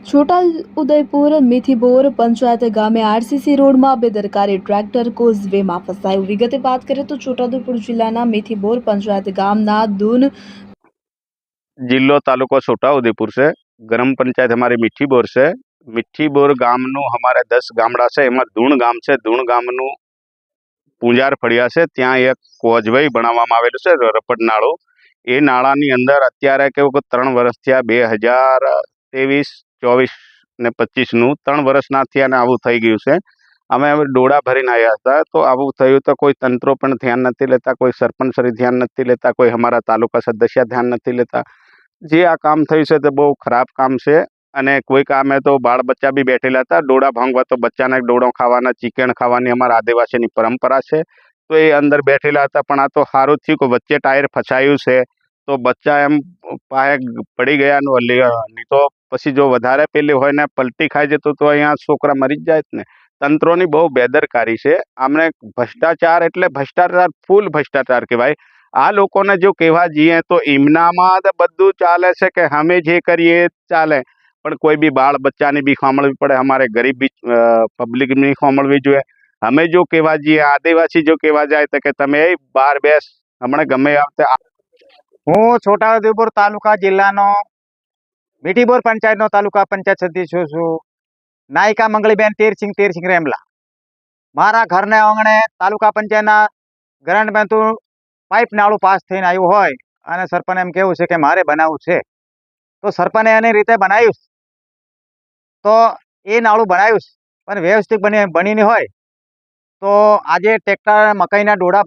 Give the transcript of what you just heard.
છોટા ઉદયપુર મિથીબોર પંચાયત ગામે આરસીસી રોડમાં બેદરકારી ટ્રેક્ટર કોઝવેમાં ફસાયું। વિગતે વાત કરીએ તો છોટાઉદેપુર જિલ્લાના મિથીબોર પંચાયત ગામના દૂન जिलो तालुको छोटाउदेपुर से ग्राम पंचायत हमारी मीठीबोर से मीठीबोर गामनु हमारे 10 गामड़ा से एमां धूण गाम से धूण गामनु पूंजार फळिया से त्यां एक कोजवे बनाववामां आवेलुं छे रपट नाळो। ए नाळानी अंदर अत्यारे केवुं के 3 वर्ष थया 2023, 24 ने 25 નું 3 વર્ષના થયા ને આવું થઈ ગયું છે। અમે હવે ડોળા ભરીને આવ્યા હતા તો આવું થયું તો કોઈ તંત્રો પણ ધ્યાન નથી લેતા, કોઈ સરપંચશ્રી ध्यान નથી લેતા, કોઈ અમારા તાલુકા સદસ્ય ध्यान નથી લેતા। જે આ કામ થયું છે તે બહુ ખરાબ કામ છે અને કોઈ કામે તો બાળ બચ્ચા બી બેઠેલા હતા। ડોળા ભાંગવા તો બચ્ચાને ડોળો ખાવાના, ચીકણ ખાવાની અમારા આદિવાસીની પરંપરા છે તો એ અંદર બેઠેલા હતા। પણ આ તો સારું થયું કે વચ્ચે ટાયર ફસાયું છે તો બચ્ચા એમ પાયે પડી ગયા નહીં તો પછી જો વધારે પેલી હોય ને પલટી ખાઈ જતું તો અહીંયા છોકરા મરી જ જાય ને। તંત્રોની બહુ બેદરકારી છે। આમને ભ્રષ્ટાચાર એટલે ભ્રષ્ટાચાર, ફૂલ ભ્રષ્ટાચાર કહેવાય। આ લોકોને જો કહેવા જઈએ તો એમનામાં તો બધું ચાલે છે કે અમે જે કરીએ ચાલે, પણ કોઈ બી બાળ બચ્ચાની બી સાંભળવી પડે, અમારે ગરીબ બી પબ્લિકની સાંભળવી જોઈએ। અમે જો કહેવા જઈએ, આદિવાસી જો કહેવા જાય તો કે તમે બહાર બેસ, હમણાં ગમે આવતે। હું છોટાઉદેપુર તાલુકા જિલ્લાનો મીઠીબોર પંચાયતનો તાલુકા પંચાયત સદસ્ય છું। નાયિકા મંગળીબેન તેરસિંહ રેમલા। મારા ઘરને આંગણે તાલુકા પંચાયતના ગ્રાન્ટ બેંતું પાઇપ નાળું પાસ થઈને આવ્યું હોય અને સરપંચ એમ કેવું છે કે મારે બનાવવું છે તો સરપંચે એની રીતે બનાવ્યું તો એ નાળું બનાવ્યું પણ વ્યવસ્થિત બનીને હોય તો આજે ટ્રેક્ટર મકાઈના ડોળા